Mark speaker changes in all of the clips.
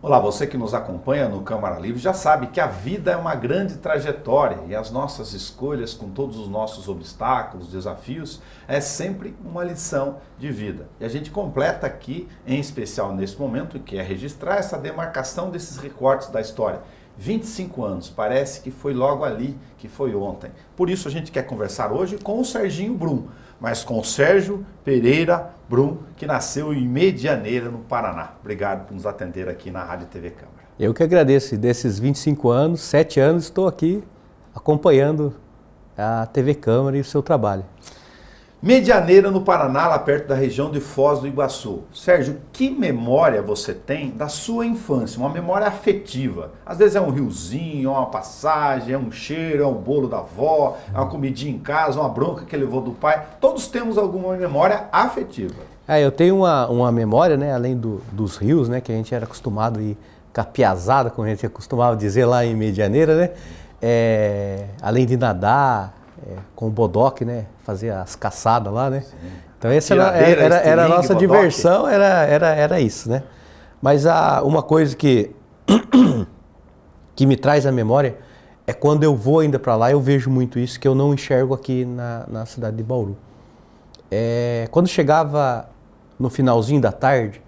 Speaker 1: Olá, você que nos acompanha no Câmara Livre já sabe que a vida é uma grande trajetória e as nossas escolhas, com todos os nossos obstáculos, desafios, é sempre uma lição de vida. E a gente completa aqui, em especial nesse momento, que é registrar essa demarcação desses recortes da história. 25 anos, parece que foi logo ali, que foi ontem. Por isso a gente quer conversar hoje com o Serginho Brum, mas com o Sérgio Pereira Brum, que nasceu em Medianeira, no Paraná. Obrigado por nos atender aqui na Rádio TV Câmara.
Speaker 2: Eu que agradeço. Desses 25 anos, 7 anos, estou aqui acompanhando a TV Câmara e o seu trabalho.
Speaker 1: Medianeira, no Paraná, lá perto da região de Foz do Iguaçu. Sérgio, que memória você tem da sua infância? Uma memória afetiva. Às vezes é um riozinho, é uma passagem, é um cheiro, é um bolo da avó, é uma comidinha em casa, uma bronca que levou do pai. Todos temos alguma memória afetiva.
Speaker 2: Eu tenho uma memória, né, além dos rios, né, que a gente era acostumado a ir capiazada, como a gente costumava dizer lá em Medianeira, né? Além de nadar, com o bodoque, né? Fazer as caçadas lá, né? Sim. Então essa era a nossa bodoque. Diversão, era isso, né? Mas uma coisa que me traz à memória é quando eu vou ainda para lá, eu vejo muito isso que eu não enxergo aqui na cidade de Bauru. Quando chegava no finalzinho da tarde,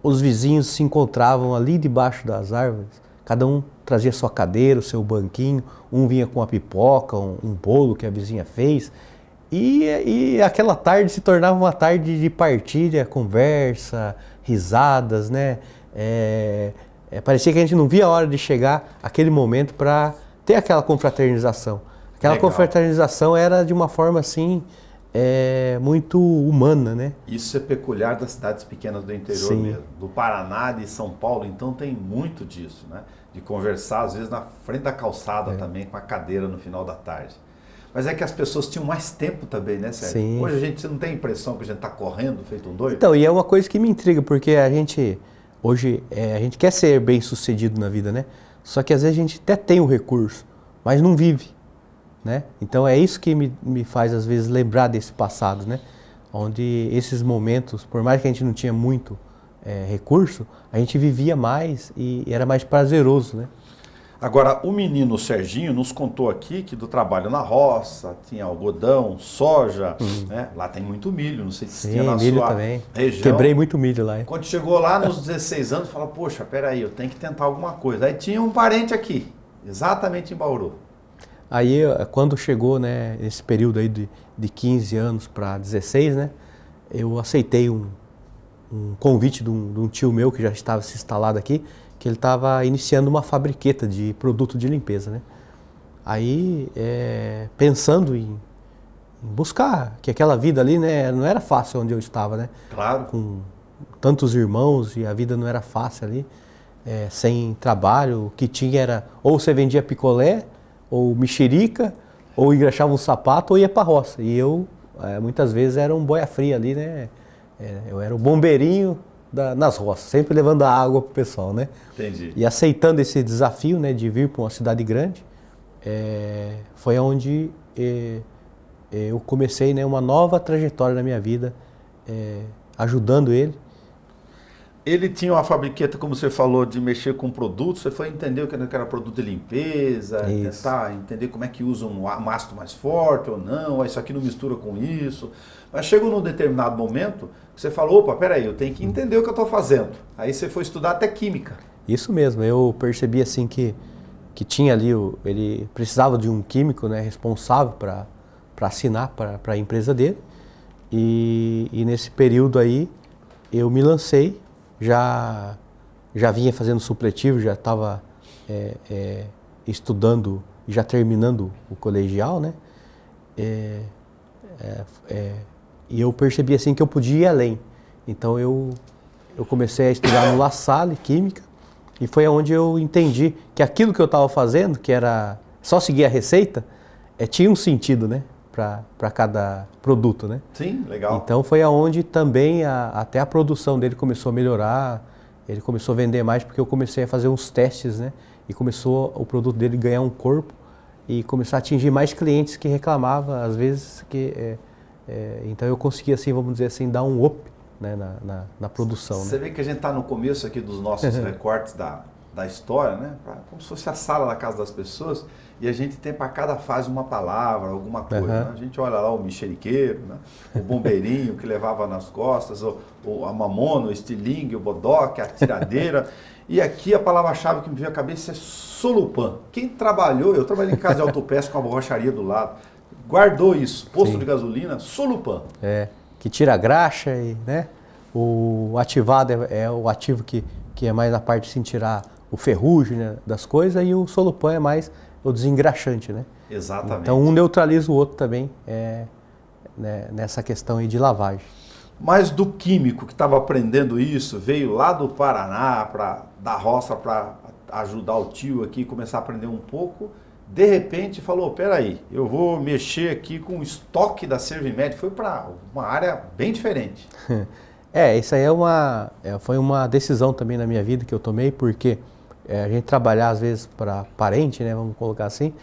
Speaker 2: os vizinhos se encontravam ali debaixo das árvores, cada um trazia sua cadeira, o seu banquinho, um vinha com a pipoca, um bolo que a vizinha fez, e aquela tarde se tornava uma tarde de partilha, conversa, risadas, né? Parecia que a gente não via a hora de chegar aquele momento para ter aquela confraternização. Aquela
Speaker 1: Legal.
Speaker 2: Confraternização era de uma forma assim, muito humana, né?
Speaker 1: Isso é peculiar das cidades pequenas do interior. Sim. Mesmo, do Paraná, de São Paulo, então tem muito disso, né? De conversar às vezes na frente da calçada também, com a cadeira no final da tarde. Mas é que as pessoas tinham mais tempo também, né, Sérgio? Sim. Hoje você não tem a impressão que a gente está correndo, feito um doido?
Speaker 2: Então, e é uma coisa que me intriga, porque a gente quer ser bem sucedido na vida, né? Só que às vezes a gente até tem o recurso, mas não vive. Né? Então é isso que me faz às vezes lembrar desse passado, né? Onde esses momentos, por mais que a gente não tinha muito recurso, a gente vivia mais e era mais prazeroso, né?
Speaker 1: Agora, o menino Serginho nos contou aqui que do trabalho na roça, tinha algodão, soja, né? Lá tem muito milho, não sei se tinha na
Speaker 2: milho
Speaker 1: sua
Speaker 2: também.
Speaker 1: Região.
Speaker 2: Quebrei muito milho lá. Hein?
Speaker 1: Quando chegou lá nos 16 anos, falou, poxa, peraí, eu tenho que tentar alguma coisa. Aí tinha um parente aqui, exatamente em Bauru.
Speaker 2: Aí, quando chegou, né, esse período aí de 15 anos para 16, né, eu aceitei um convite de um tio meu que já estava se instalado aqui, que ele estava iniciando uma fabriqueta de produto de limpeza, né. Aí, pensando em buscar, que aquela vida ali, né, não era fácil onde eu estava, né.
Speaker 1: Claro.
Speaker 2: Com tantos irmãos e a vida não era fácil ali, sem trabalho, o que tinha era, ou você vendia picolé, ou mexerica, ou engraxava um sapato, ou ia para a roça. E eu, muitas vezes, era um boia fria ali, né? Eu era o bombeirinho nas roças, sempre levando a água para o pessoal, né?
Speaker 1: Entendi.
Speaker 2: E aceitando esse desafio, né, de vir para uma cidade grande, foi onde eu comecei, né, uma nova trajetória na minha vida, ajudando ele.
Speaker 1: Ele tinha uma fabriqueta, como você falou, de mexer com produtos, você foi entender o que era produto de limpeza, tentar entender como é que usa um ácido mais forte ou não, isso aqui não mistura com isso. Mas chegou num determinado momento que você falou, opa, peraí, eu tenho que entender o que eu estou fazendo. Aí você foi estudar até química.
Speaker 2: Isso mesmo, eu percebi assim que tinha ali, ele precisava de um químico, né, responsável para assinar para a empresa dele. E nesse período aí eu me lancei. Já vinha fazendo supletivo, já estava estudando e já terminando o colegial, né? E eu percebi assim que eu podia ir além. Então eu comecei a estudar no La Salle, Química, e foi onde eu entendi que aquilo que eu estava fazendo, que era só seguir a receita, tinha um sentido, né? Para cada produto, né?
Speaker 1: Sim, legal.
Speaker 2: Então foi aonde também até a produção dele começou a melhorar, ele começou a vender mais porque eu comecei a fazer uns testes, né? E começou o produto dele ganhar um corpo e começar a atingir mais clientes que reclamavam, às vezes, então eu consegui, assim, vamos dizer assim, dar um up né, na produção.
Speaker 1: Você vê que a gente está no começo aqui dos nossos recortes da história, né? Como se fosse a sala da casa das pessoas, e a gente tem para cada fase uma palavra, alguma coisa. Né? A gente olha lá o mexeriqueiro, né? O bombeirinho que levava nas costas, a mamona, o estilingue, o bodoque, a tiradeira. E aqui a palavra-chave que me veio à cabeça é solupan. Quem trabalhou, eu trabalhei em casa de autopeça com a borracharia do lado, guardou isso, posto de gasolina, solupan.
Speaker 2: Que tira a graxa, e, né? O ativado é o ativo que é mais na parte de assim, tirar o ferrugem, né, das coisas, e o solupan é mais o desengraxante, né?
Speaker 1: Exatamente.
Speaker 2: Então um neutraliza o outro também né, nessa questão aí de lavagem.
Speaker 1: Mas do químico que estava aprendendo isso, veio lá do Paraná, da roça, para ajudar o tio aqui, começar a aprender um pouco, de repente falou, peraí, eu vou mexer aqui com o estoque da Servimed, foi para uma área bem diferente.
Speaker 2: Isso aí foi uma decisão também na minha vida que eu tomei, porque a gente trabalhar às vezes para parente, né, vamos colocar assim,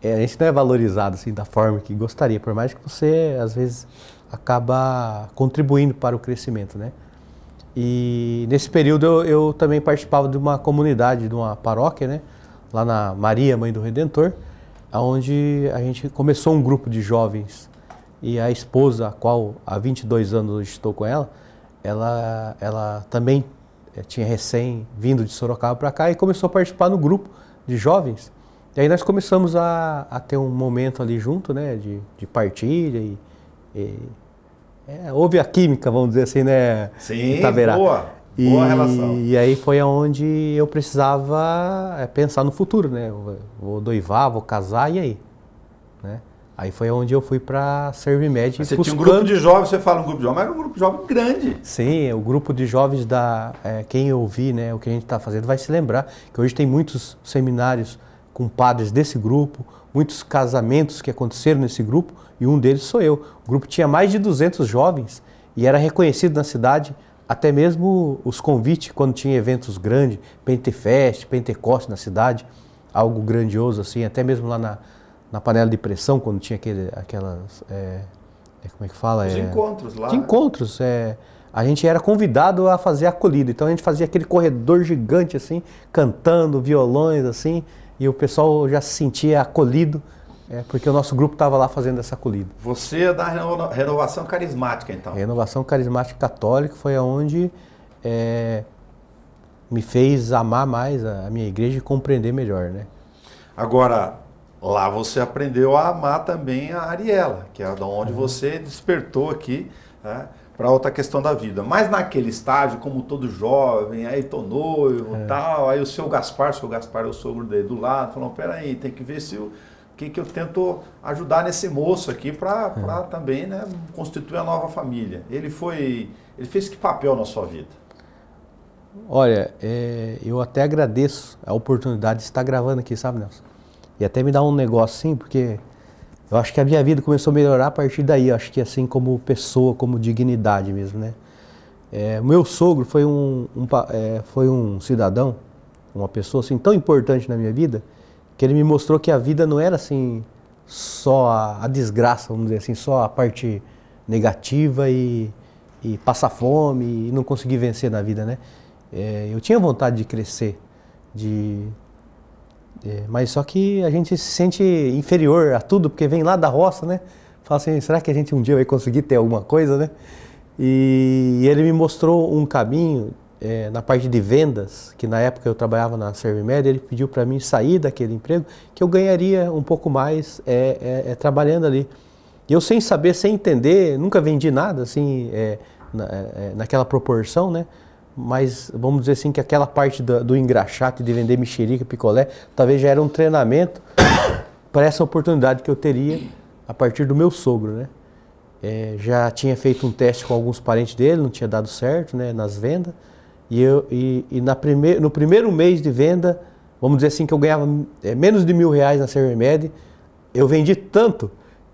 Speaker 2: a gente não é valorizado assim da forma que gostaria, por mais que você às vezes acaba contribuindo para o crescimento, né? E nesse período eu também participava de uma comunidade, de uma paróquia, né, lá na Maria, Mãe do Redentor, onde a gente começou um grupo de jovens, e a esposa, a qual há 22 anos hoje estou com ela também tinha recém vindo de Sorocaba para cá e começou a participar no grupo de jovens. E aí nós começamos a ter um momento ali junto, né, de partilha houve a química, vamos dizer assim, né?
Speaker 1: Sim, boa relação.
Speaker 2: E aí foi onde eu precisava pensar no futuro, né? Vou noivar, vou casar, e aí? Né? Aí foi onde eu fui para Servimed.
Speaker 1: Você tinha um grupo de jovens, você fala um grupo de jovens, mas era um grupo de jovens grande.
Speaker 2: Sim, o grupo de jovens quem eu vi, né, o que a gente está fazendo, vai se lembrar que hoje tem muitos seminários com padres desse grupo, muitos casamentos que aconteceram nesse grupo, e um deles sou eu. O grupo tinha mais de 200 jovens e era reconhecido na cidade, até mesmo os convites quando tinha eventos grandes, Pentefest, Pentecoste na cidade, algo grandioso assim, até mesmo lá na panela de pressão, quando tinha aquelas, como é que fala?
Speaker 1: Os encontros lá.
Speaker 2: De encontros, a gente era convidado a fazer acolhida, então a gente fazia aquele corredor gigante assim, cantando, violões assim, e o pessoal já se sentia acolhido, porque o nosso grupo estava lá fazendo essa acolhida.
Speaker 1: Você é da Renovação Carismática, então?
Speaker 2: Renovação Carismática Católica foi aonde me fez amar mais a minha igreja e compreender melhor, né?
Speaker 1: Agora, lá você aprendeu a amar também a Ariela, que é da onde você despertou aqui, né, para outra questão da vida. Mas naquele estágio, como todo jovem, aí tô noivo e tal, aí o seu Gaspar é o sogro dele do lado, falou, peraí, tem que ver o que eu tento ajudar nesse moço aqui para também, né, constituir a nova família. Ele fez que papel na sua vida?
Speaker 2: Olha, eu até agradeço a oportunidade de estar gravando aqui, sabe, Nelson? E até me dá um negócio assim, porque eu acho que a minha vida começou a melhorar a partir daí, eu acho que assim como pessoa, como dignidade mesmo, né? Meu sogro foi um cidadão, uma pessoa assim tão importante na minha vida, que ele me mostrou que a vida não era assim só a desgraça, vamos dizer assim, só a parte negativa e passar fome e não conseguir vencer na vida, né? Eu tinha vontade de crescer, mas só que a gente se sente inferior a tudo, porque vem lá da roça, né? Fala assim, será que a gente um dia vai conseguir ter alguma coisa, né? E ele me mostrou um caminho na parte de vendas, que na época eu trabalhava na Servimed, ele pediu para mim sair daquele emprego, que eu ganharia um pouco mais trabalhando ali. E eu sem saber, sem entender, nunca vendi nada, assim, naquela proporção, né? Mas vamos dizer assim que aquela parte do engraxate, de vender mexerica, picolé, talvez já era um treinamento para essa oportunidade que eu teria a partir do meu sogro, né? Já tinha feito um teste com alguns parentes dele, não tinha dado certo, né, nas vendas. No primeiro mês de venda, vamos dizer assim que eu ganhava menos de R$1.000 na Servimed, eu vendi tanto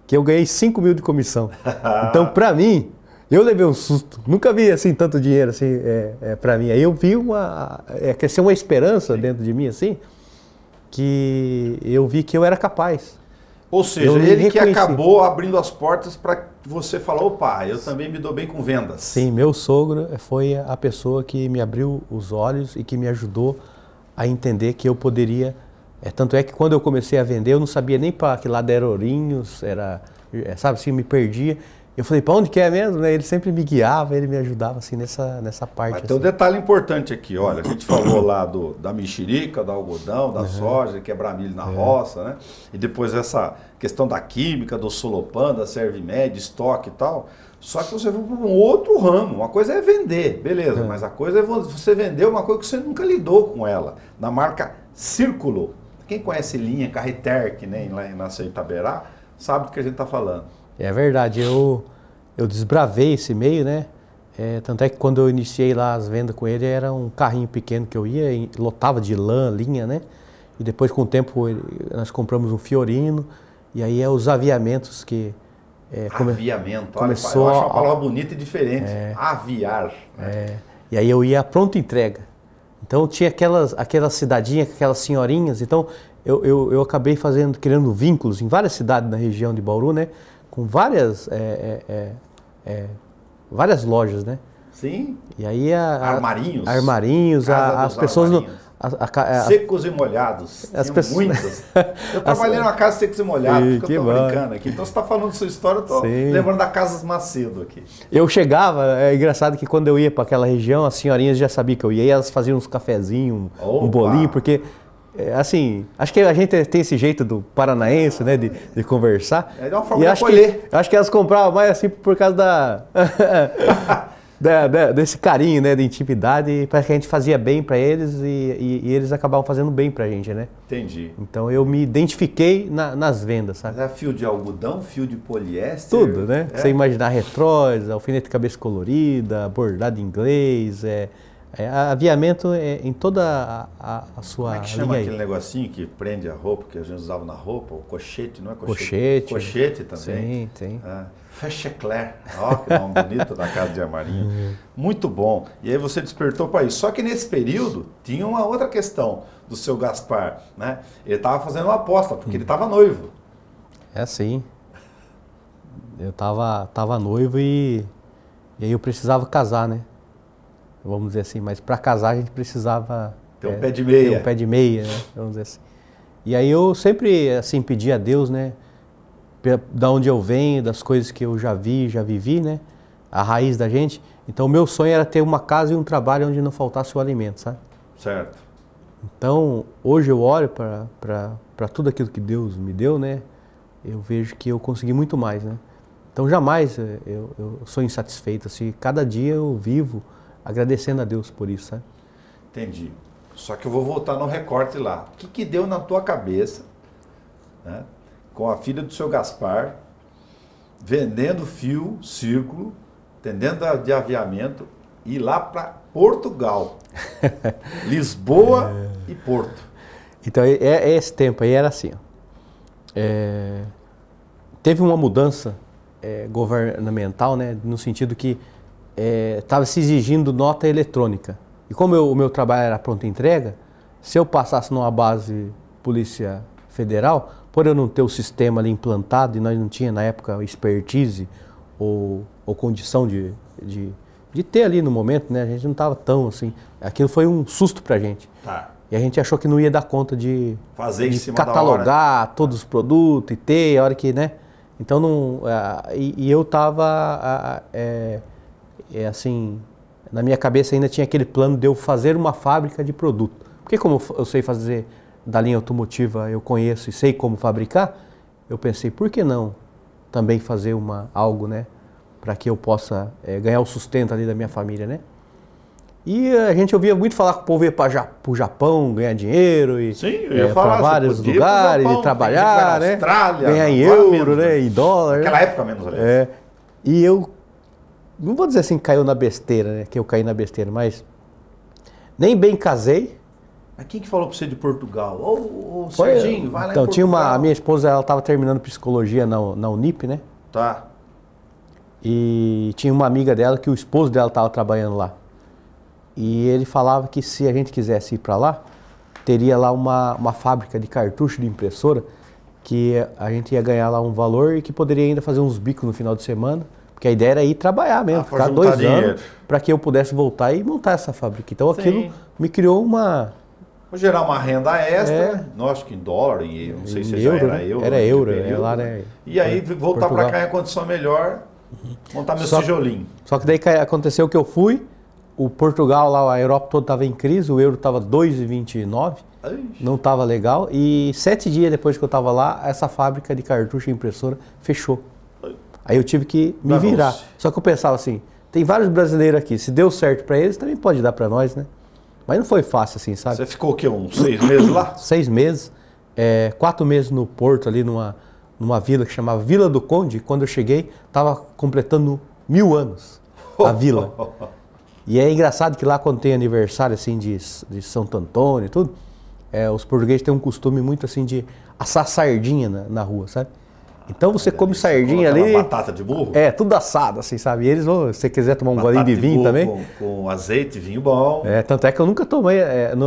Speaker 2: que eu ganhei 5.000 de comissão. Então, para mim, eu levei um susto. Nunca vi assim tanto dinheiro assim para mim. Aí eu vi crescer uma esperança dentro de mim assim, que eu vi que eu era capaz.
Speaker 1: Ou seja, ele que acabou abrindo as portas para você falar, opa, eu também me dou bem com vendas.
Speaker 2: Sim, meu sogro foi a pessoa que me abriu os olhos e que me ajudou a entender que eu poderia... tanto é que quando eu comecei a vender, eu não sabia nem para que lado era Ourinhos, sabe assim, me perdia. Eu falei, para onde que é mesmo? Ele sempre me guiava, ele me ajudava assim nessa parte.
Speaker 1: Mas
Speaker 2: assim.
Speaker 1: tem um detalhe importante aqui, olha, a gente falou lá da mexerica, do algodão, da soja, quebrar milho na roça, né? E depois essa questão da química, do Solopan, da Servimed, estoque e tal. Só que você vai para um outro ramo, uma coisa é vender, beleza, mas a coisa é você vender uma coisa que você nunca lidou com ela, na marca Círculo. Quem conhece linha Carreter, que nem lá em Itaberá, sabe do que a gente está falando.
Speaker 2: É verdade, eu desbravei esse meio, né? Tanto é que quando eu iniciei lá as vendas com ele, era um carrinho pequeno que eu ia, e lotava de lã, linha, né? E depois, com o tempo, nós compramos um Fiorino, e aí os aviamentos que...
Speaker 1: Aviamento,
Speaker 2: começou
Speaker 1: eu acho uma palavra bonita e diferente, aviar.
Speaker 2: E aí eu ia pronto entrega. Então tinha aquelas cidadinhas, aquelas senhorinhas, então eu acabei criando vínculos em várias cidades na região de Bauru, né? Com várias lojas, né?
Speaker 1: Sim.
Speaker 2: E aí
Speaker 1: armarinhos.
Speaker 2: As pessoas
Speaker 1: secos e molhados. Muitas. Eu trabalhei numa casa secos e molhados, que eu estou brincando aqui. Então você está falando sua história, eu estou lembrando da Casas Macedo aqui.
Speaker 2: Eu chegava, é engraçado que quando eu ia para aquela região, as senhorinhas já sabiam que eu ia e elas faziam uns cafezinhos, um bolinho, porque assim, acho que a gente tem esse jeito do paranaense, né, de conversar.
Speaker 1: É uma forma de acolher.
Speaker 2: Acho que elas compravam mais assim por causa desse carinho, né, de intimidade, para que a gente fazia bem para eles e eles acabavam fazendo bem para a gente, né?
Speaker 1: Entendi.
Speaker 2: Então eu me identifiquei nas vendas, sabe?
Speaker 1: Mas fio de algodão, fio de poliéster?
Speaker 2: Tudo, né? Você imaginar retróis, alfinete de cabeça colorida, bordado em inglês, aviamento em toda a sua linha.
Speaker 1: Como é que chama aquele negocinho que prende a roupa, que a gente usava na roupa? O cochete, não é cochete?
Speaker 2: Cochete.
Speaker 1: Cochete também.
Speaker 2: Sim.
Speaker 1: Fechecler, ó, que nome bonito da casa de armarinho. Muito bom. E aí você despertou para isso. Só que nesse período tinha uma outra questão do seu Gaspar, né? Ele estava fazendo uma aposta, porque ele estava noivo.
Speaker 2: Sim. Eu tava noivo e aí eu precisava casar, né? Vamos dizer assim, mas para casar a gente precisava
Speaker 1: ter um pé de meia.
Speaker 2: Ter um pé de meia, né? Vamos dizer assim. E aí eu sempre assim pedi a Deus, né? Da onde eu venho, das coisas que eu já vivi, né? A raiz da gente. Então, o meu sonho era ter uma casa e um trabalho onde não faltasse o alimento, sabe?
Speaker 1: Certo.
Speaker 2: Então, hoje eu olho para tudo aquilo que Deus me deu, né? Eu vejo que eu consegui muito mais, né? Então, jamais eu sou insatisfeito. Assim, cada dia eu vivo agradecendo a Deus por isso, sabe?
Speaker 1: Entendi. Só que eu vou voltar no recorte lá. O que deu na tua cabeça, né? Com a filha do seu Gaspar, vendendo fio, círculo, entendendo de aviamento, ir lá para Portugal, Lisboa e Porto.
Speaker 2: Então, esse tempo aí era assim, ó. Teve uma mudança governamental, né, no sentido que estava se exigindo nota eletrônica. E como o meu trabalho era pronta entrega, se eu passasse numa base Polícia Federal, por eu não ter o sistema ali implantado, e nós não tinha na época expertise ou condição de ter ali no momento, né? A gente não estava tão assim. Aquilo foi um susto pra gente.
Speaker 1: Tá.
Speaker 2: E a gente achou que não ia dar conta de
Speaker 1: fazer em cima
Speaker 2: catalogar
Speaker 1: da hora.
Speaker 2: Todos os produtos e ter, a hora que, né? Então não. E eu estava assim, na minha cabeça ainda tinha aquele plano de eu fazer uma fábrica de produto. Porque como eu sei fazer da linha automotiva, eu conheço e sei como fabricar, eu pensei, por que não também fazer algo, né? Para que eu possa ganhar o sustento ali da minha família, né? E a gente ouvia muito falar que o povo ia para o Japão ganhar dinheiro e para vários lugares e trabalhar, né?
Speaker 1: Austrália,
Speaker 2: ganhar em euro, né? Em dólar.
Speaker 1: Naquela época menos, aliás.
Speaker 2: E eu, não vou dizer assim, caiu na besteira, né? Que eu caí na besteira, mas nem bem casei.
Speaker 1: Mas quem que falou para você de Portugal? Ô, Serginho, vai lá
Speaker 2: então,
Speaker 1: em Portugal.
Speaker 2: A minha esposa, ela estava terminando psicologia na Unip, né?
Speaker 1: Tá.
Speaker 2: E tinha uma amiga dela que o esposo dela estava trabalhando lá. E ele falava que se a gente quisesse ir para lá, teria lá uma fábrica de cartucho de impressora que a gente ia ganhar lá um valor e que poderia ainda fazer uns bicos no final de semana, porque a ideia era ir trabalhar mesmo, ficar 2 anos, para que eu pudesse voltar e montar essa fábrica. Então aquilo me criou uma...
Speaker 1: Vou gerar uma renda extra, acho que em dólar, e não sei se já era euro.
Speaker 2: Era euro, lá, né?
Speaker 1: E aí voltar para cá em condição melhor, montar meu tijolinho.
Speaker 2: Só que daí aconteceu que eu fui, o Portugal lá, a Europa toda estava em crise, o euro estava 2,29, não estava legal, e 7 dias depois que eu estava lá, essa fábrica de cartucho e impressora fechou. Aí eu tive que me virar. Só que eu pensava assim, tem vários brasileiros aqui, se deu certo para eles, também pode dar para nós, né? Mas não foi fácil assim, sabe?
Speaker 1: Você ficou o quê, uns 6 meses lá?
Speaker 2: 6 meses, 4 meses no Porto, ali numa vila que chamava Vila do Conde. Quando eu cheguei, estava completando 1000 anos a vila. E é engraçado que lá quando tem aniversário assim de Santo Antônio e tudo, os portugueses têm um costume muito assim de assar sardinha na rua, sabe? Então você come sardinha ali...
Speaker 1: batata de burro?
Speaker 2: Tudo assado, assim, sabe? E eles vão, se você quiser tomar um golinho de vinho também...
Speaker 1: Com azeite, vinho bom.
Speaker 2: Tanto é que eu nunca tomei,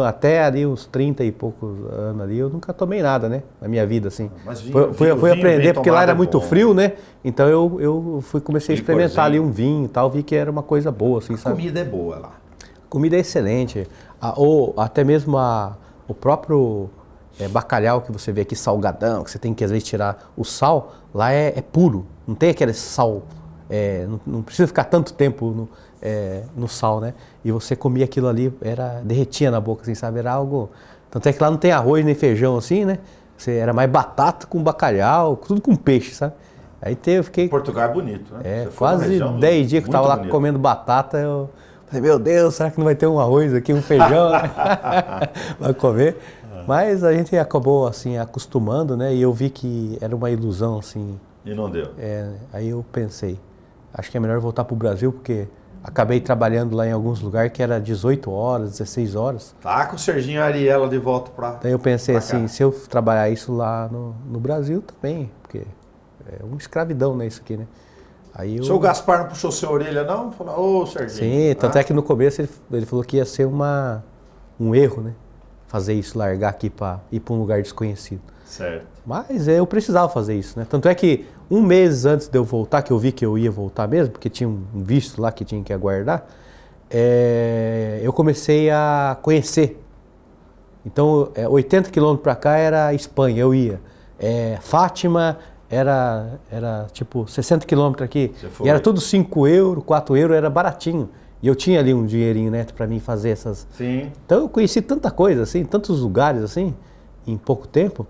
Speaker 2: até ali uns 30 e poucos anos ali, eu nunca tomei nada, né? Na minha vida, assim. Mas fui aprender, porque lá era muito frio, né? Então eu comecei a experimentar ali um vinho e tal, vi que era uma coisa boa, assim, sabe?
Speaker 1: A comida é boa lá.
Speaker 2: A comida é excelente. Ou até mesmo o próprio... bacalhau que você vê aqui, salgadão, que você tem que às vezes tirar o sal, lá é puro, não tem aquele sal, não precisa ficar tanto tempo no sal, né? E você comia aquilo ali, derretia na boca, assim, sabe? Era algo... Tanto é que lá não tem arroz nem feijão, assim, né? Era mais batata com bacalhau, tudo com peixe, sabe? Aí eu fiquei...
Speaker 1: Portugal é bonito, né?
Speaker 2: Quase 10 dias que eu estava lá comendo batata, eu falei, meu Deus, será que não vai ter um arroz aqui, um feijão, né? Vai comer. Mas a gente acabou assim acostumando, né? E eu vi que era uma ilusão, assim.
Speaker 1: E não deu.
Speaker 2: Aí eu pensei, acho que é melhor voltar para o Brasil, porque acabei trabalhando lá em alguns lugares que era 18 horas, 16 horas.
Speaker 1: Tá com o Serginho Ariela de volta para...
Speaker 2: Daí eu pensei assim, se eu trabalhar isso lá no Brasil também, porque é uma escravidão, né, isso aqui, né? Aí
Speaker 1: o seu Gaspar não puxou sua orelha, não? Falou, ô, Serginho.
Speaker 2: Sim, tanto é que no começo ele falou que ia ser um erro, né? Fazer isso, largar aqui para ir para um lugar desconhecido.
Speaker 1: Certo.
Speaker 2: Mas eu precisava fazer isso, né? Tanto é que 1 mês antes de eu voltar, que eu vi que eu ia voltar mesmo, porque tinha um visto lá que tinha que aguardar, eu comecei a conhecer. Então, 80 quilômetros para cá era Espanha, eu ia. Fátima era tipo 60 quilômetros aqui. E era tudo 5 euros, 4 euros, era baratinho. E eu tinha ali um dinheirinho, né, para mim fazer essas...
Speaker 1: Sim.
Speaker 2: Então eu conheci tanta coisa, assim, tantos lugares, assim, em pouco tempo,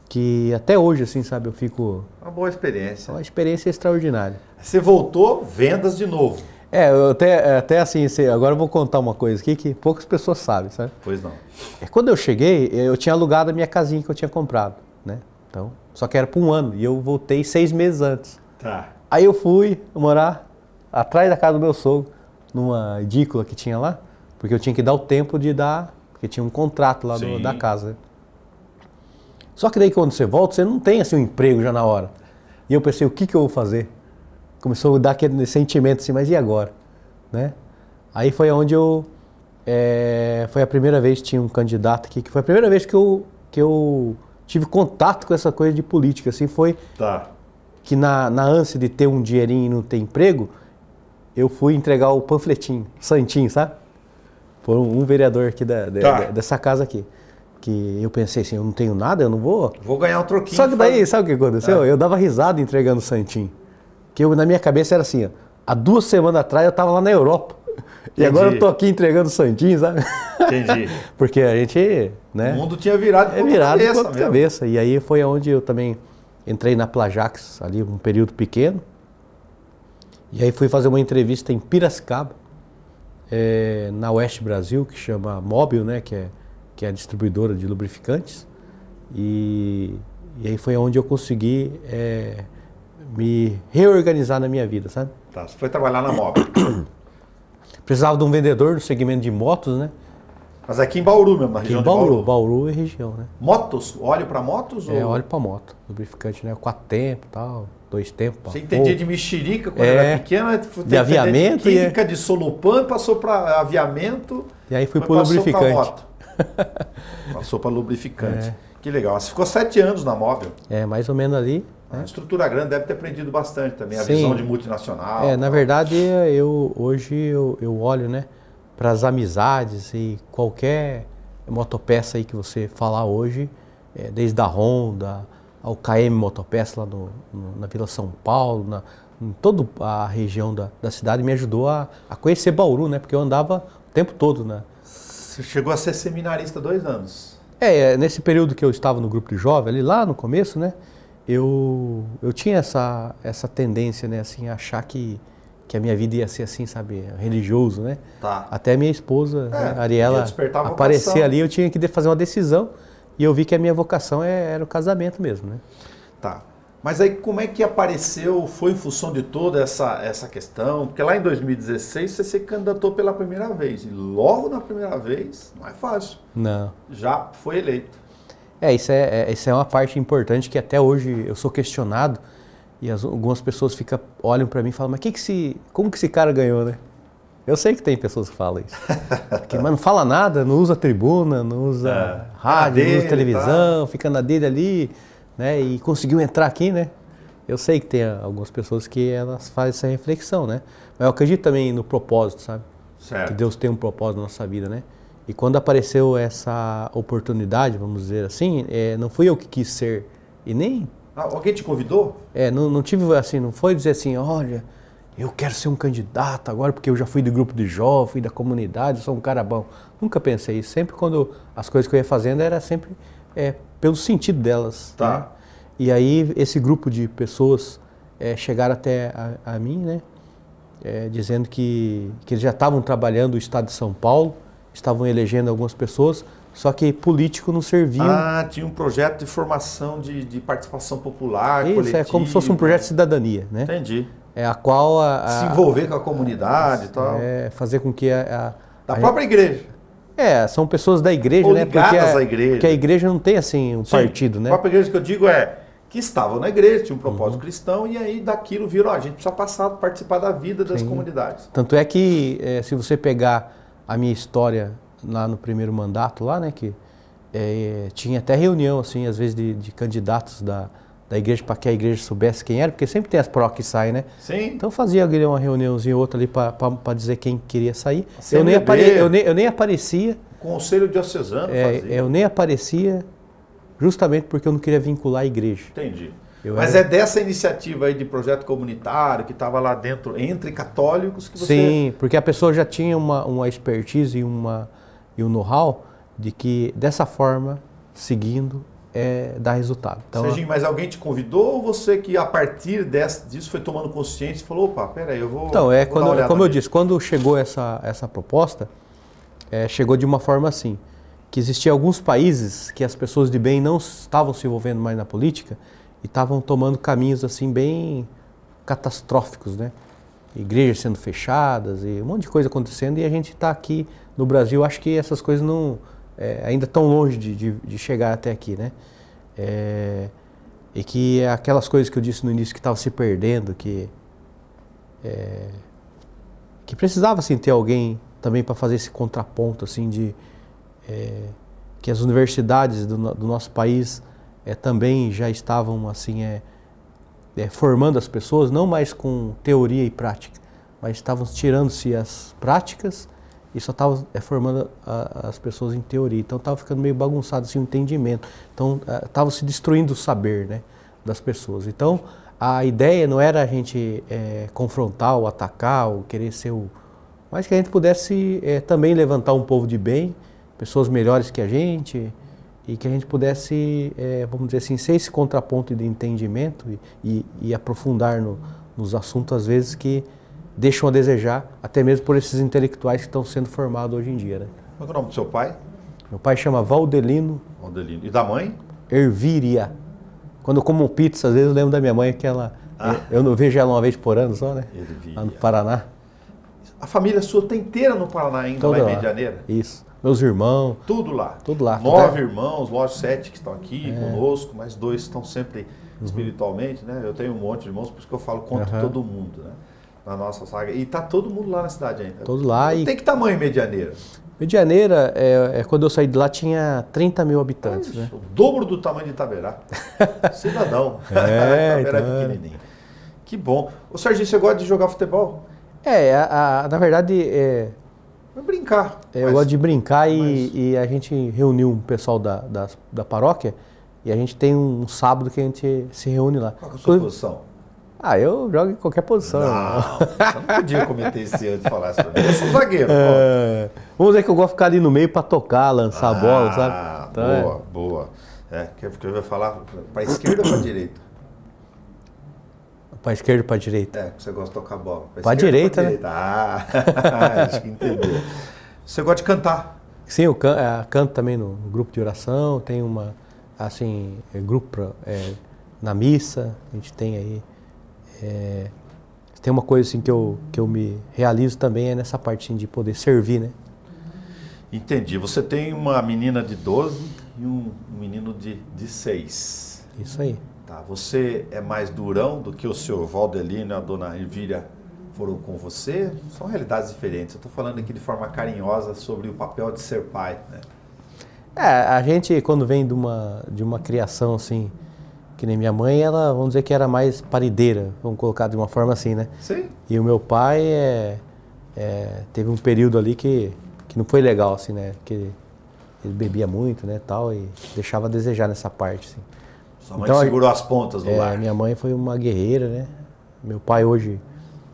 Speaker 2: que até hoje, assim, sabe, eu fico...
Speaker 1: Uma boa experiência.
Speaker 2: Uma experiência extraordinária.
Speaker 1: Você voltou, vendas de novo.
Speaker 2: Eu até assim, agora eu vou contar uma coisa aqui que poucas pessoas sabem, sabe?
Speaker 1: Pois não.
Speaker 2: Quando eu cheguei, eu tinha alugado a minha casinha que eu tinha comprado, né? Então, só que era por 1 ano, e eu voltei 6 meses antes.
Speaker 1: Tá.
Speaker 2: Aí eu fui morar atrás da casa do meu sogro, numa edícula que tinha lá, porque eu tinha que dar o tempo de dar, porque tinha um contrato lá da casa. Só que daí quando você volta, você não tem assim um emprego já na hora. E eu pensei, o que eu vou fazer? Começou a dar aquele sentimento assim, mas e agora? Né? Aí foi onde foi a primeira vez que tinha um candidato aqui, que foi a primeira vez que eu tive contato com essa coisa de política, assim, foi que na ânsia de ter um dinheirinho e não ter emprego, eu fui entregar o panfletinho, santinho, sabe? Por um vereador aqui dessa casa aqui. Que eu pensei assim, eu não tenho nada, eu não vou...
Speaker 1: Vou ganhar um troquinho.
Speaker 2: Só que daí, sabe o que aconteceu? Eu dava risada entregando o santinho. Que na minha cabeça era assim, ó, há 2 semanas atrás eu estava lá na Europa. Entendi. E agora eu tô aqui entregando o santinho, sabe?
Speaker 1: Entendi.
Speaker 2: Porque a gente, né?
Speaker 1: O mundo tinha virado de ponta
Speaker 2: cabeça. E aí foi onde eu também entrei na Plajax, ali um período pequeno. E aí fui fazer uma entrevista em Piracicaba, na Oeste Brasil, que chama Móbil, né? Que é a distribuidora de lubrificantes. E aí foi onde eu consegui me reorganizar na minha vida, sabe?
Speaker 1: Tá, você foi trabalhar na Móbil.
Speaker 2: Precisava de um vendedor no segmento de motos, né?
Speaker 1: Mas aqui em Bauru mesmo, na região de Bauru.
Speaker 2: Bauru é região, né?
Speaker 1: Motos? Óleo para motos?
Speaker 2: Óleo para moto. Lubrificante, né? 4 tempos e tal, 2 tempos.
Speaker 1: Você entendia de mexerica quando era pequena?
Speaker 2: De aviamento.
Speaker 1: De química, de solupante, passou para aviamento.
Speaker 2: E aí fui para lubrificante.
Speaker 1: Passou para lubrificante. O Que legal. Você ficou 7 anos na Móvel.
Speaker 2: Mais ou menos ali.
Speaker 1: A estrutura grande deve ter aprendido bastante também, a
Speaker 2: Sim.
Speaker 1: visão de multinacional.
Speaker 2: Na verdade, hoje eu olho, né, para as amizades e qualquer motopeça aí que você falar hoje, desde a Honda ao KM Motopeça lá na Vila São Paulo, em toda a região da cidade, me ajudou a conhecer Bauru, né, porque eu andava o tempo todo, né.
Speaker 1: Você chegou a ser seminarista 2 anos.
Speaker 2: Nesse período que eu estava no grupo de jovem, ali lá no começo, né, eu tinha essa tendência, né, assim, a achar que a minha vida ia ser assim, sabe, religioso, né?
Speaker 1: Tá.
Speaker 2: Até a minha esposa, né, Ariela, aparecer ali, eu tinha que fazer uma decisão e eu vi que a minha vocação era o casamento mesmo, né?
Speaker 1: Tá. Mas aí como é que apareceu, foi em função de toda essa questão? Porque lá em 2016 você se candidatou pela primeira vez e logo na primeira vez, não é fácil.
Speaker 2: Não.
Speaker 1: Já foi eleito.
Speaker 2: Isso é uma parte importante que até hoje eu sou questionado e algumas pessoas olham para mim e falam, mas como que esse cara ganhou, né? Eu sei que tem pessoas que falam isso. Mas não fala nada, não usa tribuna, não usa rádio, não usa televisão, fica na dele ali, né? E conseguiu entrar aqui, né? Eu sei que tem algumas pessoas que elas fazem essa reflexão, né? Mas eu acredito também no propósito, sabe?
Speaker 1: Certo.
Speaker 2: Que Deus tem um propósito na nossa vida, né? E quando apareceu essa oportunidade, vamos dizer assim, não fui eu que quis ser, e nem...
Speaker 1: Alguém te convidou?
Speaker 2: Não tive assim, não foi dizer assim, olha, eu quero ser um candidato agora porque eu já fui do grupo de jovem, fui da comunidade, sou um cara bom. Nunca pensei isso. Sempre quando as coisas que eu ia fazendo era sempre pelo sentido delas.
Speaker 1: Tá.
Speaker 2: Né? E aí esse grupo de pessoas chegaram até a mim, né? Dizendo que eles já estavam trabalhando o estado de São Paulo, estavam elegendo algumas pessoas, só que político não servia.
Speaker 1: Tinha um projeto de formação de participação popular,
Speaker 2: Isso,
Speaker 1: coletiva.
Speaker 2: como se fosse um projeto de cidadania, né?
Speaker 1: Entendi.
Speaker 2: A qual...
Speaker 1: se envolver com a comunidade e tal.
Speaker 2: Fazer com que
Speaker 1: Da própria igreja.
Speaker 2: São pessoas da igreja,
Speaker 1: Ou
Speaker 2: né?
Speaker 1: ligadas à igreja.
Speaker 2: Porque a igreja não tem, assim, um partido, né?
Speaker 1: A própria igreja que eu digo que estavam na igreja, tinha um propósito cristão, e aí daquilo viram, a gente precisa participar da vida das comunidades.
Speaker 2: Tanto é que, se você pegar a minha história lá no primeiro mandato, lá, né, que tinha até reunião, assim, às vezes de candidatos da igreja, para que a igreja soubesse quem era, porque sempre tem as pró que saem, né?
Speaker 1: Sim.
Speaker 2: Então fazia uma reuniãozinha ou outra ali para dizer quem queria sair. Eu nem aparecia.
Speaker 1: Conselho diocesano fazia.
Speaker 2: Eu nem aparecia justamente porque eu não queria vincular a igreja.
Speaker 1: Entendi. Mas é dessa iniciativa aí de projeto comunitário que estava lá dentro, entre católicos, que você...
Speaker 2: Sim, porque a pessoa já tinha uma expertise e um know-how de que dessa forma, seguindo, dá resultado. Então,
Speaker 1: Serginho, mas alguém te convidou ou você que a partir disso foi tomando consciência e falou, opa, peraí, eu vou...
Speaker 2: Então, como eu disse, quando chegou essa proposta, chegou de uma forma assim, que existia alguns países que as pessoas de bem não estavam se envolvendo mais na política e estavam tomando caminhos assim bem catastróficos, né? Igrejas sendo fechadas e um monte de coisa acontecendo, e a gente está aqui no Brasil, acho que essas coisas não ainda estão longe de chegar até aqui, né? E que aquelas coisas que eu disse no início que estavam se perdendo, que precisava assim, ter alguém também para fazer esse contraponto assim que as universidades do nosso país também já estavam assim formando as pessoas, não mais com teoria e prática, mas estavam tirando-se as práticas e só estavam formando as pessoas em teoria. Então estava ficando meio bagunçado assim, o entendimento. Então estava se destruindo o saber, né, das pessoas. Então a ideia não era a gente confrontar ou atacar ou querer ser mas que a gente pudesse também levantar um povo de bem, pessoas melhores que a gente, e que a gente pudesse, vamos dizer assim, ser esse contraponto de entendimento e aprofundar nos assuntos, às vezes, que deixam a desejar, até mesmo por esses intelectuais que estão sendo formados hoje em dia, né?
Speaker 1: Qual é o nome do seu pai?
Speaker 2: Meu pai chama Valdelino.
Speaker 1: Valdelino. E da mãe?
Speaker 2: Ervíria. Quando eu como pizza, às vezes eu lembro da minha mãe, que eu não vejo ela uma vez por ano só, né?
Speaker 1: Ervíria.
Speaker 2: Lá no Paraná.
Speaker 1: A família sua está inteira no Paraná ainda, lá em Medianeira?
Speaker 2: Isso. Meus irmãos.
Speaker 1: Tudo lá?
Speaker 2: Tudo lá.
Speaker 1: 9 irmãos, lógico, 7 que estão aqui conosco, mas 2 estão sempre espiritualmente, né? Eu tenho um monte de irmãos, por isso que eu falo, conto todo mundo, né? Na nossa saga. E tá todo mundo lá na cidade ainda.
Speaker 2: Todo lá.
Speaker 1: Tem que tamanho Medianeira?
Speaker 2: Medianeira, quando eu saí de lá, tinha 30 mil habitantes, né?
Speaker 1: O dobro do tamanho de Itaberá. Cidadão. Itaberá
Speaker 2: então,
Speaker 1: pequenininho. Que bom. Ô Serginho, você gosta de jogar futebol?
Speaker 2: Na verdade,
Speaker 1: Vai brincar.
Speaker 2: eu gosto de brincar e a gente reuniu um pessoal da paróquia e a gente tem um sábado que a gente se reúne lá.
Speaker 1: Qual que é a sua posição?
Speaker 2: Eu jogo em qualquer posição.
Speaker 1: Não, você não podia comentar isso antes de falar isso pra mim. Eu sou zagueiro.
Speaker 2: Vamos dizer que eu gosto de ficar ali no meio para tocar, lançar a bola, sabe?
Speaker 1: Então, boa. Porque eu ia falar para esquerda ou para direita?
Speaker 2: Para esquerda ou para direita?
Speaker 1: Você gosta de tocar bola.
Speaker 2: Para direita, né?
Speaker 1: Acho que entendeu. Você gosta de cantar?
Speaker 2: Sim, eu canto também no grupo de oração, tem grupo na missa, a gente tem aí. Tem uma coisa assim que eu me realizo também nessa parte assim, de poder servir, né?
Speaker 1: Entendi. Você tem uma menina de 12 e um menino de 6.
Speaker 2: Isso aí.
Speaker 1: Tá. Você é mais durão do que o senhor Valdelino e a dona Elvíria foram com você? São realidades diferentes. Eu estou falando aqui de forma carinhosa sobre o papel de ser pai, né?
Speaker 2: A gente, quando vem de uma criação assim, que nem minha mãe, ela, vamos dizer que era mais parideira, vamos colocar de uma forma assim, né?
Speaker 1: Sim.
Speaker 2: E o meu pai teve um período ali que não foi legal, assim, né? Que ele bebia muito, né, tal, e deixava a desejar nessa parte, assim.
Speaker 1: Sua mãe segurou as pontas do lar.
Speaker 2: Minha mãe foi uma guerreira, né? Meu pai hoje,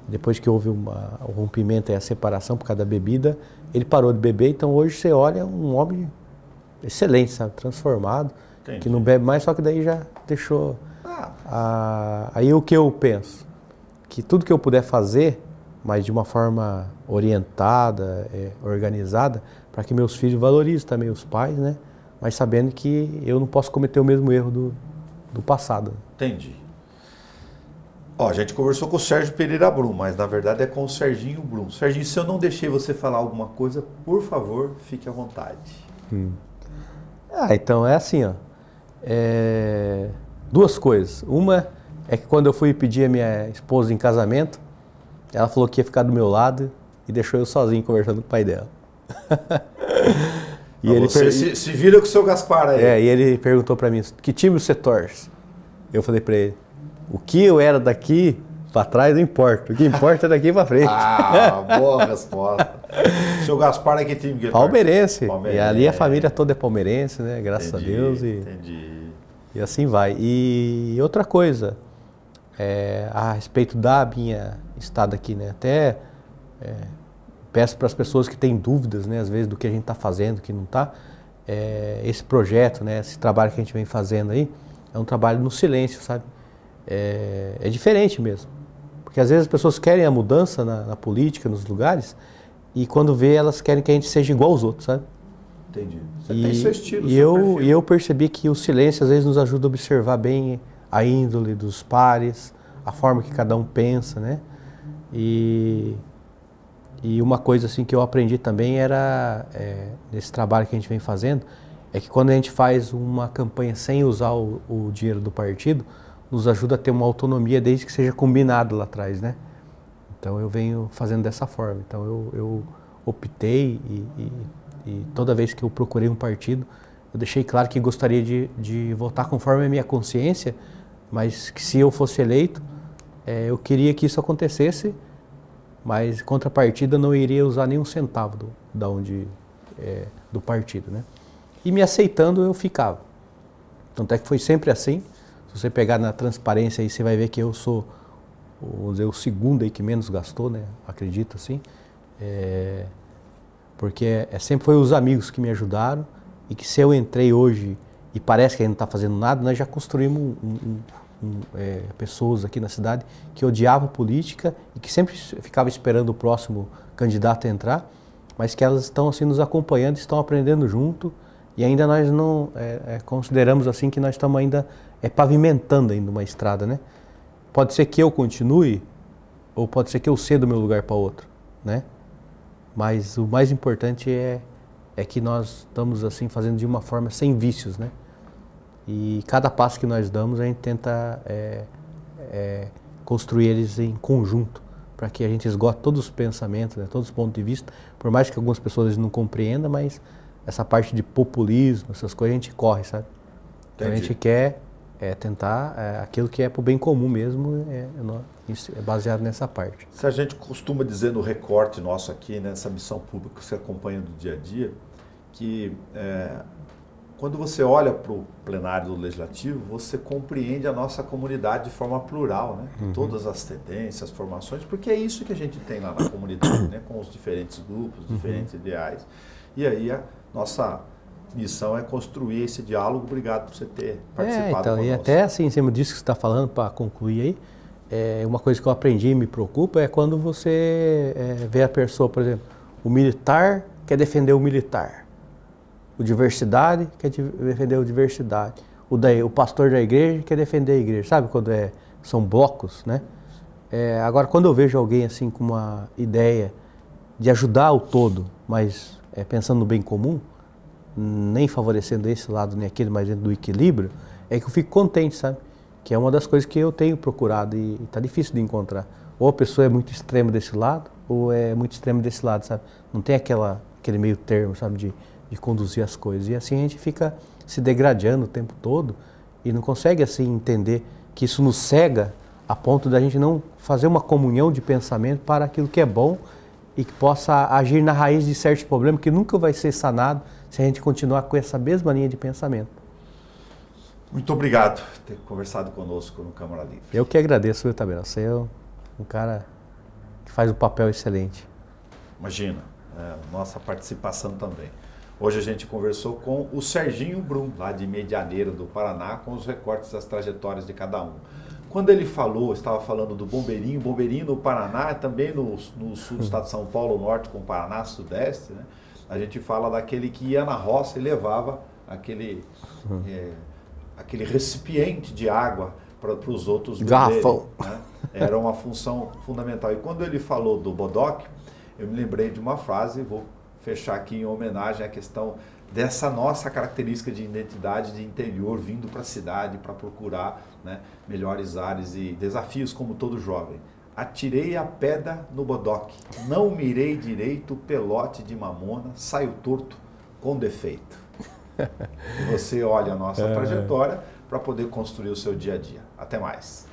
Speaker 2: depois que houve o rompimento e a separação por causa da bebida, ele parou de beber, então hoje você olha um homem excelente, sabe? Transformado. Entendi. Que não bebe mais, só que daí já deixou. Aí o que eu penso? Que tudo que eu puder fazer, mas de uma forma orientada, organizada, para que meus filhos valorizem também os pais, né? Mas sabendo que eu não posso cometer o mesmo erro do passado.
Speaker 1: Entendi. A gente conversou com o Sérgio Pereira Brum, mas na verdade é com o Serginho Brum. Serginho, se eu não deixei você falar alguma coisa, por favor, fique à vontade.
Speaker 2: Então é assim, ó. Duas coisas. Uma é que quando eu fui pedir a minha esposa em casamento, ela falou que ia ficar do meu lado e deixou eu sozinho conversando com o pai dela.
Speaker 1: E você se vira com o seu Gaspar aí.
Speaker 2: E ele perguntou pra mim, que time você torce? Eu falei pra ele, o que eu era daqui pra trás não importa, o que importa é daqui pra frente.
Speaker 1: Boa resposta. O seu Gaspar é que time que ele
Speaker 2: Palmeirense. E ali a família toda é palmeirense, né? Graças a Deus.
Speaker 1: Entendi.
Speaker 2: E assim vai. E outra coisa, a respeito da minha estada aqui, né? Até peço para as pessoas que têm dúvidas, né? Às vezes do que a gente está fazendo, que não está. Esse projeto, né? Esse trabalho que a gente vem fazendo aí, é um trabalho no silêncio, sabe? É diferente mesmo. Porque às vezes as pessoas querem a mudança na política, nos lugares, e quando vê, elas querem que a gente seja igual aos outros, sabe?
Speaker 1: Entendi. Você tem seu estilo,
Speaker 2: e eu percebi que o silêncio às vezes nos ajuda a observar bem a índole dos pares, a forma que cada um pensa, né? E uma coisa assim que eu aprendi também era, nesse trabalho que a gente vem fazendo, é que quando a gente faz uma campanha sem usar o dinheiro do partido, nos ajuda a ter uma autonomia desde que seja combinado lá atrás, né? Então eu venho fazendo dessa forma. Então eu optei e toda vez que eu procurei um partido, eu deixei claro que gostaria de votar conforme a minha consciência, mas que se eu fosse eleito, eu queria que isso acontecesse, mas contrapartida não iria usar nenhum centavo do partido, né? E me aceitando eu ficava. Tanto é que foi sempre assim. Se você pegar na transparência aí, você vai ver que eu sou, vamos dizer, o segundo aí que menos gastou, né? Acredito assim. Porque sempre foi os amigos que me ajudaram e que se eu entrei hoje e parece que a gente não está fazendo nada, nós já construímos pessoas aqui na cidade que odiavam política e que sempre ficavam esperando o próximo candidato a entrar, mas que elas estão assim nos acompanhando, estão aprendendo junto e ainda nós não consideramos assim que nós estamos ainda pavimentando ainda uma estrada, né? Pode ser que eu continue ou pode ser que eu ceda o meu lugar para outro, né? Mas o mais importante é que nós estamos assim fazendo de uma forma sem vícios, né? E cada passo que nós damos a gente tenta construir eles em conjunto, para que a gente esgote todos os pensamentos, né, todos os pontos de vista, por mais que algumas pessoas não compreendam, mas essa parte de populismo, essas coisas a gente corre, sabe? Então a gente quer tentar aquilo que é para o bem comum mesmo, isso é baseado nessa parte.
Speaker 1: Se a gente costuma dizer no recorte nosso aqui, nessa missão pública que você acompanha do dia a dia, que quando você olha para o plenário do Legislativo, você compreende a nossa comunidade de forma plural, né? Todas as tendências, formações, porque é isso que a gente tem lá na comunidade, né? Com os diferentes grupos, diferentes ideais. E aí a nossa missão é construir esse diálogo. Obrigado por você ter participado conosco.
Speaker 2: E até assim, em cima disso que você está falando, para concluir aí, uma coisa que eu aprendi e me preocupa é quando você vê a pessoa, por exemplo, o militar quer defender o militar. O diversidade quer defender a diversidade. O pastor da igreja quer defender a igreja. Sabe quando são blocos, né? Agora, quando eu vejo alguém assim com uma ideia de ajudar o todo, mas pensando no bem comum, nem favorecendo esse lado nem aquele, mas dentro do equilíbrio, é que eu fico contente, sabe? Que é uma das coisas que eu tenho procurado e está difícil de encontrar. Ou a pessoa é muito extrema desse lado, ou é muito extrema desse lado, sabe? Não tem aquele meio termo, sabe, de conduzir as coisas. E assim a gente fica se degradando o tempo todo e não consegue assim entender que isso nos cega a ponto da gente não fazer uma comunhão de pensamento para aquilo que é bom e que possa agir na raiz de certos problemas que nunca vai ser sanado se a gente continuar com essa mesma linha de pensamento.
Speaker 1: Muito obrigado por ter conversado conosco no Câmara Livre.
Speaker 2: Eu que agradeço, viu, Tabeira? Você é um cara que faz um papel excelente.
Speaker 1: Imagina, nossa participação também. Hoje a gente conversou com o Serginho Brum, lá de Medianeira, do Paraná, com os recortes das trajetórias de cada um. Quando ele estava falando do bombeirinho no Paraná, também no sul do estado de São Paulo, norte com o Paraná, sudeste, né? A gente fala daquele que ia na roça e levava aquele recipiente de água para os outros
Speaker 2: garrafão,
Speaker 1: né? Era uma função fundamental. E quando ele falou do bodoque, eu me lembrei de uma frase, vou fechar aqui em homenagem à questão dessa nossa característica de identidade de interior, vindo para a cidade para procurar, né, melhores áreas e desafios como todo jovem. Atirei a pedra no bodoque, não mirei direito o pelote de mamona, saio torto com defeito. E você olha a nossa trajetória para poder construir o seu dia a dia. Até mais.